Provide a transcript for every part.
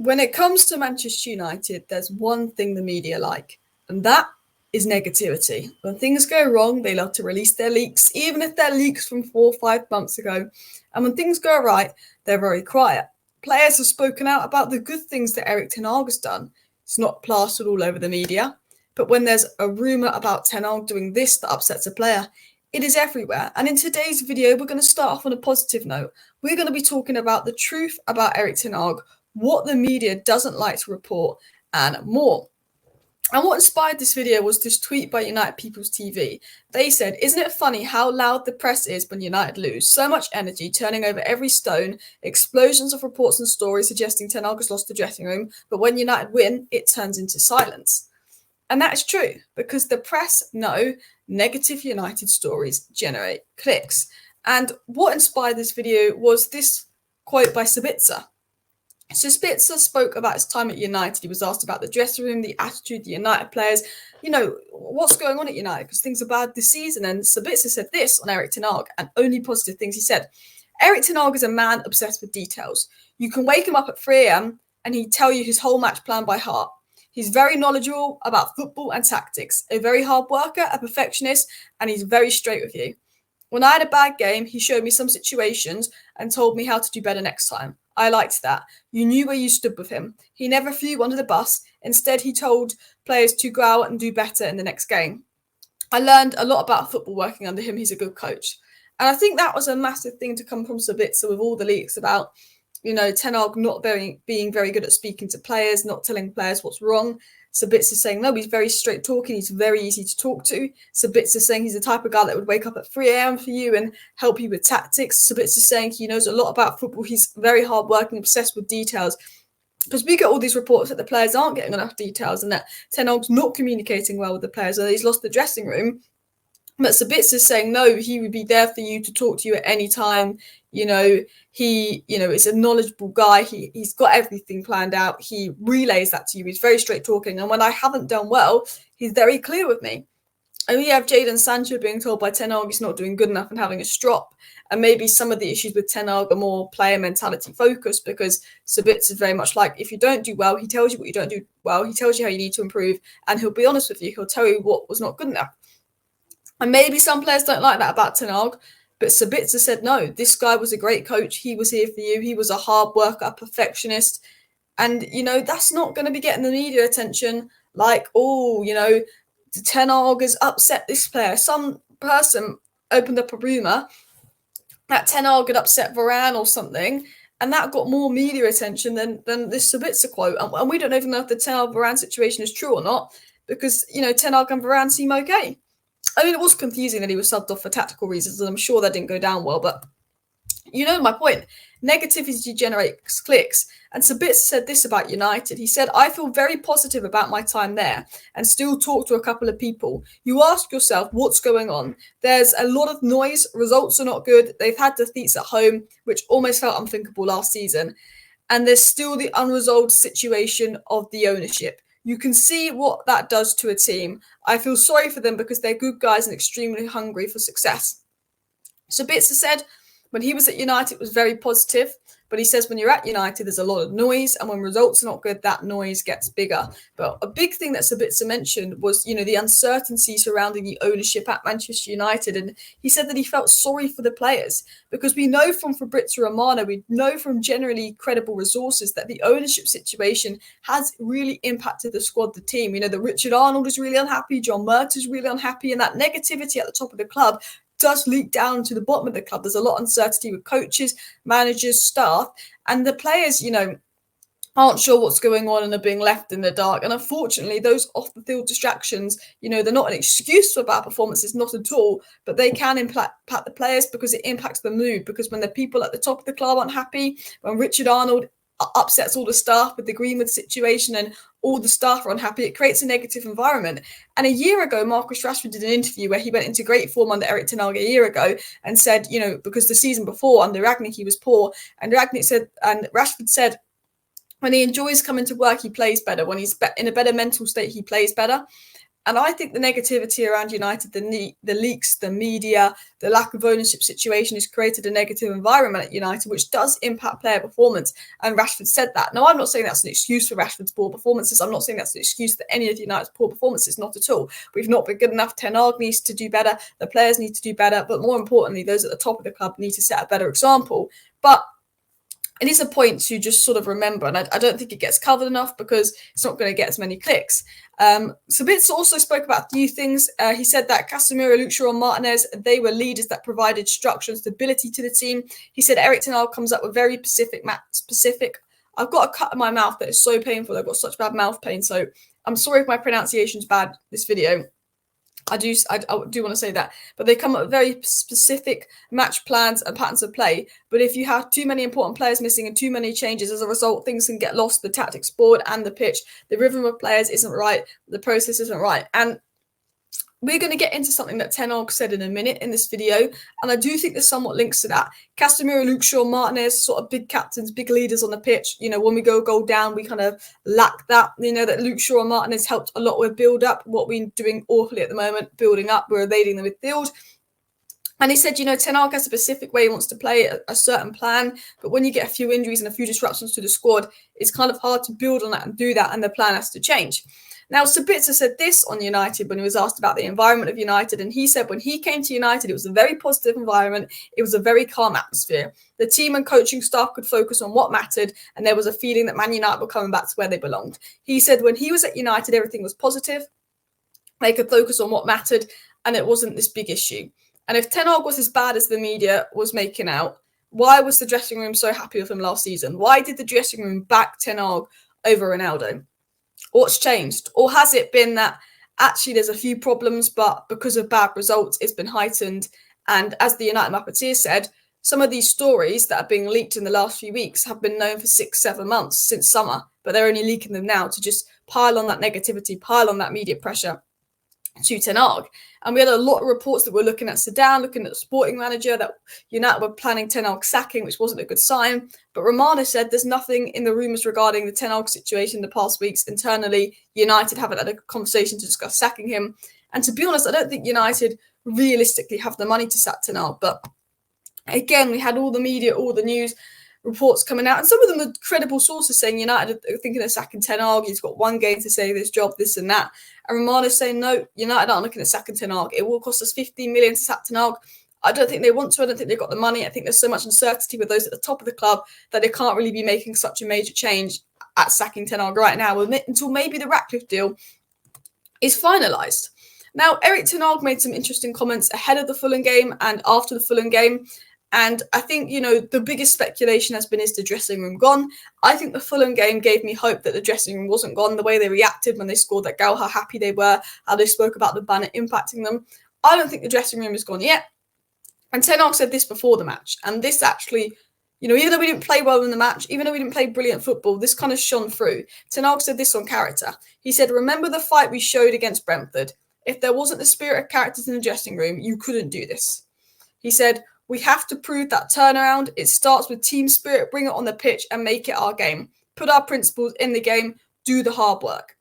when it comes to Manchester United, there's one thing the media like, and that is negativity. When things go wrong, they love to release their leaks, even if they're leaks from 4 or 5 months ago. And when things go right, they're very quiet. Players have spoken out about the good things that Erik Ten Hag has done. It's not plastered all over the media. But when there's a rumour about Ten Hag doing this that upsets a player, it is everywhere. And in today's video, we're going to start off on a positive note. We're going to be talking about the truth about Erik Ten Hag, what the media doesn't like to report, and more. And what inspired this video was this tweet by United People's TV. They said, "Isn't it funny how loud the press is when United lose? So much energy, turning over every stone, explosions of reports and stories suggesting Ten Hag has lost the dressing room, but when United win, it turns into silence." And that is true, because the press know negative United stories generate clicks. And what inspired this video was this quote by Sabitzer. So Sabitzer spoke about his time at United. He was asked about the dressing room, the attitude, the United players, what's going on at United, because things are bad this season. And Sabitzer said this on Erik Ten Hag, and only positive things. He said, "Erik Ten Hag is a man obsessed with details. You can wake him up at 3 a.m. and he'd tell you his whole match plan by heart. He's very knowledgeable about football and tactics, a very hard worker, a perfectionist, and he's very straight with you. When I had a bad game, he showed me some situations and told me how to do better next time. I liked that. You knew where you stood with him. He never threw you under the bus. Instead, he told players to go out and do better in the next game. I learned a lot about football working under him. He's a good coach." And I think that was a massive thing to come from Sabitzer with all the leaks about, Ten Hag not being very good at speaking to players, not telling players what's wrong. Sabitzer saying, no, he's very straight talking. He's very easy to talk to. Sabitzer saying he's the type of guy that would wake up at 3 a.m. for you and help you with tactics. Sabitzer saying he knows a lot about football. He's very hardworking, obsessed with details. Because we get all these reports that the players aren't getting enough details and that Ten Hag's not communicating well with the players and that he's lost the dressing room. But Sabitzer's saying, no, he would be there for you to talk to you at any time. He is a knowledgeable guy. He's got everything planned out. He relays that to you. He's very straight talking. And when I haven't done well, he's very clear with me. And we have Jadon Sancho being told by Ten Hag he's not doing good enough and having a strop. And maybe some of the issues with Ten Hag are more player mentality focused, because Sabitzer is very much like, if you don't do well, he tells you what you don't do well. He tells you how you need to improve. And he'll be honest with you. He'll tell you what was not good enough. And maybe some players don't like that about Ten Hag, but Sabitzer said, no, this guy was a great coach. He was here for you. He was a hard worker, a perfectionist. And, that's not going to be getting the media attention like, Ten Hag has upset this player. Some person opened up a rumour that Ten Hag had upset Varane or something, and that got more media attention than this Sabitzer quote. And we don't even know if the Ten Hag Varane situation is true or not, because, Ten Hag and Varane seem okay. I mean, it was confusing that he was subbed off for tactical reasons, and I'm sure that didn't go down well, but my point. Negativity generates clicks. And Sabitzer said this about United. He said, I feel very positive about my time there and still talk to a couple of people. You ask yourself, what's going on? There's a lot of noise. Results are not good. They've had defeats at home, which almost felt unthinkable last season. And there's still the unresolved situation of the ownership. You can see what that does to a team. I feel sorry for them because they're good guys and extremely hungry for success. Sabitzer said when he was at United, it was very positive. But he says when you're at United, there's a lot of noise. And when results are not good, that noise gets bigger. But a big thing that Sabitzer mentioned was, the uncertainty surrounding the ownership at Manchester United. And he said that he felt sorry for the players because we know from Fabrizio Romano, we know from generally credible resources that the ownership situation has really impacted the squad, the team. That Richard Arnold is really unhappy. John Mert is really unhappy. And that negativity at the top of the club does leak down to the bottom of the club. There's a lot of uncertainty with coaches, managers, staff, and the players, aren't sure what's going on and are being left in the dark. And unfortunately, those off-the-field distractions, they're not an excuse for bad performances, not at all, but they can impact the players because it impacts the mood. Because when the people at the top of the club aren't happy, when Richard Arnold upsets all the staff with the Greenwood situation and all the staff are unhappy, it creates a negative environment. And a year ago, Marcus Rashford did an interview where he went into great form under Erik Ten Hag a year ago and said, because the season before under Rangnick, he was poor. And Rashford said, when he enjoys coming to work, he plays better. When he's in a better mental state, he plays better. And I think the negativity around United, the leaks, the media, the lack of ownership situation has created a negative environment at United, which does impact player performance. And Rashford said that. Now, I'm not saying that's an excuse for Rashford's poor performances. I'm not saying that's an excuse for any of United's poor performances, not at all. We've not been good enough. Ten Hag needs to do better. The players need to do better. But more importantly, those at the top of the club need to set a better example. But it is a point to just sort of remember, and I don't think it gets covered enough because it's not going to get as many clicks. Sabitzer also spoke about a few things. He said that Casemiro, Luke Shaw, and Martinez, they were leaders that provided structure and stability to the team. He said Erik Ten Hag comes up with very specific. I've got a cut in my mouth that is so painful. I've got such bad mouth pain, so I'm sorry if my pronunciation's bad this video. I do want to say that, but they come up with very specific match plans and patterns of play. But if you have too many important players missing and too many changes, as a result, things can get lost. The tactics board and the pitch, the rhythm of players isn't right. The process isn't right. And we're going to get into something that Ten Hag said in a minute in this video, and I do think there's somewhat links to that. Casemiro, Luke Shaw, Martinez, sort of big captains, big leaders on the pitch. You know, when we go goal down, we kind of lack that. You know, that Luke Shaw and Martinez helped a lot with build-up. What we're doing awfully at the moment, building up, we're evading the midfield. And he said, you know, Ten Hag has a specific way he wants to play, a certain plan. But when you get a few injuries and a few disruptions to the squad, it's kind of hard to build on that and do that, and the plan has to change. Now, Sabitzer said this on United when he was asked about the environment of United, and he said when he came to United, it was a very positive environment. It was a very calm atmosphere. The team and coaching staff could focus on what mattered, and there was a feeling that Man United were coming back to where they belonged. He said when he was at United, everything was positive. They could focus on what mattered, and it wasn't this big issue. And if Ten Hag was as bad as the media was making out, why was the dressing room so happy with him last season? Why did the dressing room back Ten Hag over Ronaldo? What's changed? Or has it been that actually there's a few problems, but because of bad results, it's been heightened? And as the United Marketeer said, some of these stories that are being leaked in the last few weeks have been known for 6-7 months since summer, but they're only leaking them now to just pile on that negativity, pile on that media pressure to Ten Hag. And we had a lot of reports that were looking at Sedan, looking at the sporting manager, that United were planning Ten Hag sacking, which wasn't a good sign. But Romano said there's nothing in the rumours regarding the Ten Hag situation in the past weeks. Internally, United haven't had a conversation to discuss sacking him. And to be honest, I don't think United realistically have the money to sack Ten Hag. But again, we had all the media, all the news reports coming out, and some of them are credible sources saying United are thinking of sacking Ten Hag. He's got one game to save his job, this and that. And Romano's saying, no, United aren't looking at sacking Ten Hag. It will cost us 15 million to sack Ten Hag. I don't think they want to. I don't think they've got the money. I think there's so much uncertainty with those at the top of the club that they can't really be making such a major change at sacking Ten Hag right now until maybe the Ratcliffe deal is finalised. Now, Erik Ten Hag made some interesting comments ahead of the Fulham game and after the Fulham game. And I think, you know, the biggest speculation has been, is the dressing room gone? I think the Fulham game gave me hope that the dressing room wasn't gone. The way they reacted when they scored that goal, how happy they were, how they spoke about the banner impacting them. I don't think the dressing room is gone yet. And Ten Hag said this before the match. And this actually, you know, even though we didn't play well in the match, even though we didn't play brilliant football, this kind of shone through. Ten Hag said this on character. He said, remember the fight we showed against Brentford? If there wasn't the spirit of characters in the dressing room, you couldn't do this. He said, we have to prove that turnaround. It starts with team spirit, bring it on the pitch and make it our game. Put our principles in the game, do the hard work.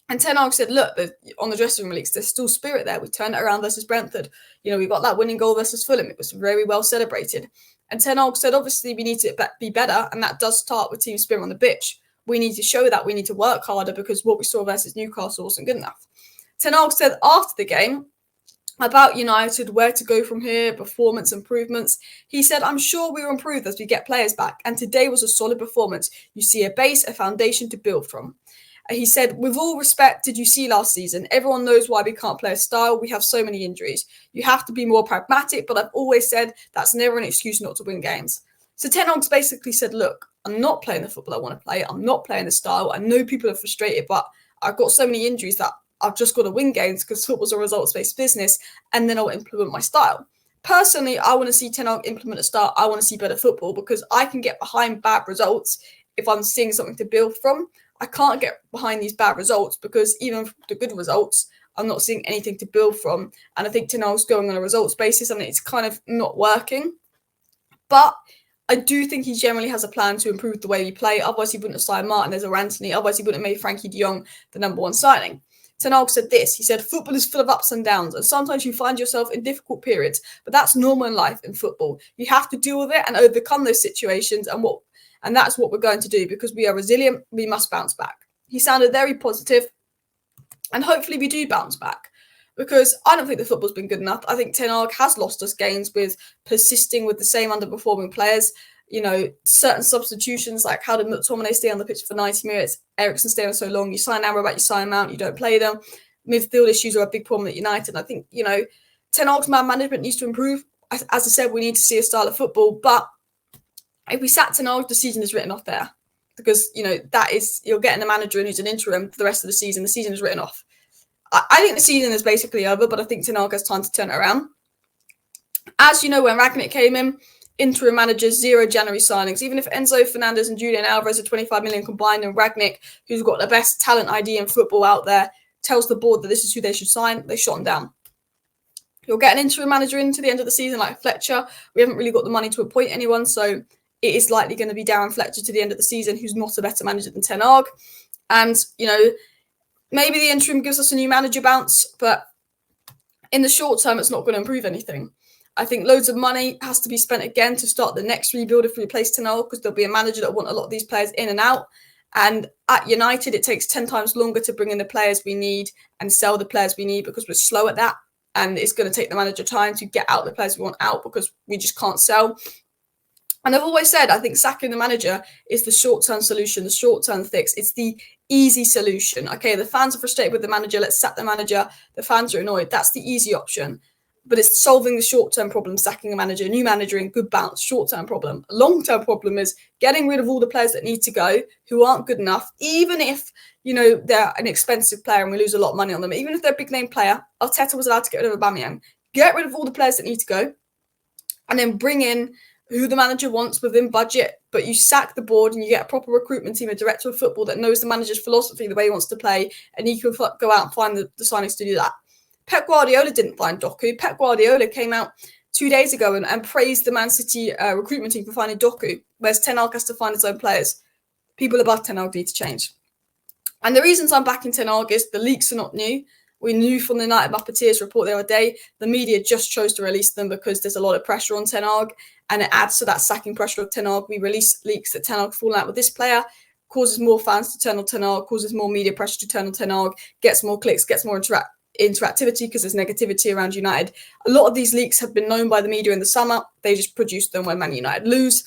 And Ten Hag said, look, on the dressing room leaks, there's still spirit there. We turned it around versus Brentford. You know, we got that winning goal versus Fulham. It was very well celebrated. And Ten Hag said, obviously, we need to be better. And that does start with team spirit on the pitch. We need to show that. We need to work harder because what we saw versus Newcastle wasn't good enough. Ten Hag said after the game, about United, where to go from here, performance improvements. He said, I'm sure we will improve as we get players back. And today was a solid performance. You see a base, a foundation to build from. He said, with all respect, did you see last season? Everyone knows why we can't play a style. We have so many injuries. You have to be more pragmatic, but I've always said that's never an excuse not to win games. So Ten Hag's basically said, look, I'm not playing the football I want to play. I'm not playing the style. I know people are frustrated, but I've got so many injuries that I've just got to win games because football's a results-based business, and then I'll implement my style. Personally, I want to see Ten Hag implement a style. I want to see better football because I can get behind bad results if I'm seeing something to build from. I can't get behind these bad results because even the good results, I'm not seeing anything to build from. And I think Ten Hag's going on a results basis and it's kind of not working. But I do think he generally has a plan to improve the way we play. Otherwise, he wouldn't have signed Martinez or Anthony. Otherwise, he wouldn't have made Frankie de Jong the number one signing. Ten Hag said this. He said, football is full of ups and downs, and sometimes you find yourself in difficult periods, but that's normal in life in football. You have to deal with it and overcome those situations, and that's what we're going to do because we are resilient. We must bounce back. He sounded very positive, and hopefully we do bounce back because I don't think the football's been good enough. I think Ten Hag has lost us games with persisting with the same underperforming players. Certain substitutions, like how did McTominay stay on the pitch for 90 minutes? Eriksen stay on so long. You sign Amrabat, you sign Mount, you don't play them. Midfield issues are a big problem at United. I think, Ten Hag's man management needs to improve. As I said, we need to see a style of football. But if we sack Ten Hag, the season is written off there. Because, that is, you're getting a manager in who's an interim for the rest of the season. The season is written off. I think the season is basically over, but I think Ten Hag has time to turn it around. As you know, when Rangnick came in, interim managers, 0 January signings. Even if Enzo Fernandez and Julian Alvarez are 25 million combined, and Rangnick, who's got the best talent ID in football out there, tells the board that this is who they should sign, they shot him down. You'll get an interim manager into the end of the season like Fletcher. We haven't really got the money to appoint anyone, so it is likely going to be Darren Fletcher to the end of the season, who's not a better manager than Ten Hag. And, maybe the interim gives us a new manager bounce, but in the short term, it's not going to improve anything. I think loads of money has to be spent again to start the next rebuild if we replace Ten Hag, because there'll be a manager that will want a lot of these players in and out. And at United, it takes 10 times longer to bring in the players we need and sell the players we need because we're slow at that. And it's going to take the manager time to get out the players we want out because we just can't sell. And I've always said, I think sacking the manager is the short-term solution, the short-term fix. It's the easy solution. Okay, the fans are frustrated with the manager. Let's sack the manager. The fans are annoyed. That's the easy option. But it's solving the short-term problem, sacking a manager, new manager in good bounce, short-term problem. A long-term problem is getting rid of all the players that need to go, who aren't good enough, even if, they're an expensive player and we lose a lot of money on them. Even if they're a big-name player, Arteta was allowed to get rid of Aubameyang. Get rid of all the players that need to go and then bring in who the manager wants within budget, but you sack the board and you get a proper recruitment team, a director of football that knows the manager's philosophy, the way he wants to play, and he can go out and find the signings to do that. Pep Guardiola didn't find Doku. Pep Guardiola came out 2 days ago and praised the Man City recruitment team for finding Doku, whereas Ten Hag has to find his own players. People above Ten Hag need to change. And the reasons I'm backing Ten Hag is the leaks are not new. We knew from the United Muppeteers report the other day, the media just chose to release them because there's a lot of pressure on Ten Hag, and it adds to that sacking pressure of Ten Hag. We release leaks that Ten Hag falling out with this player, causes more fans to turn on Ten Hag, causes more media pressure to turn on Ten Hag, gets more clicks, gets more interactivity because there's negativity around United. A lot of these leaks have been known by the media in the summer. They just produced them when Man United lose.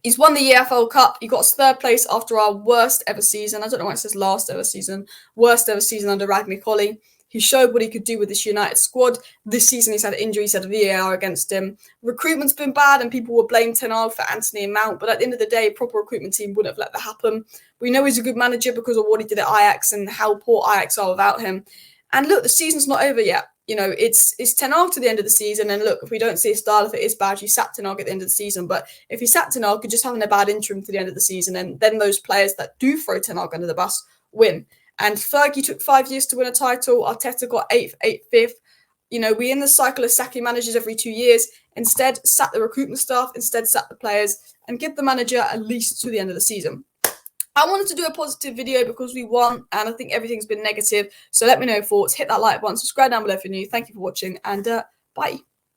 He's won the EFL Cup. He got us 3rd place after our worst ever season. I don't know why it says last ever season. Worst ever season under Rangnick Ollie. He showed what he could do with this United squad. This season he's had injuries, had a VAR against him. Recruitment's been bad and people will blame Ten Hag for Anthony and Mount. But at the end of the day, a proper recruitment team wouldn't have let that happen. We know he's a good manager because of what he did at Ajax and how poor Ajax are without him. And look, the season's not over yet. It's Ten Hag to the end of the season. And look, if we don't see a style, if it is bad, you sack Ten Hag at the end of the season. But if you sack Ten Hag, you're just having a bad interim to the end of the season. And then those players that do throw Ten Hag under the bus win. And Fergie took 5 years to win a title. Arteta got 8th, 5th. We're in the cycle of sacking managers every 2 years. Instead, sack the recruitment staff. Instead, sack the players. And give the manager at least to the end of the season. I wanted to do a positive video because we won, and I think everything's been negative. So let me know your thoughts. Hit that like button. Subscribe down below if you're new. Thank you for watching, and bye.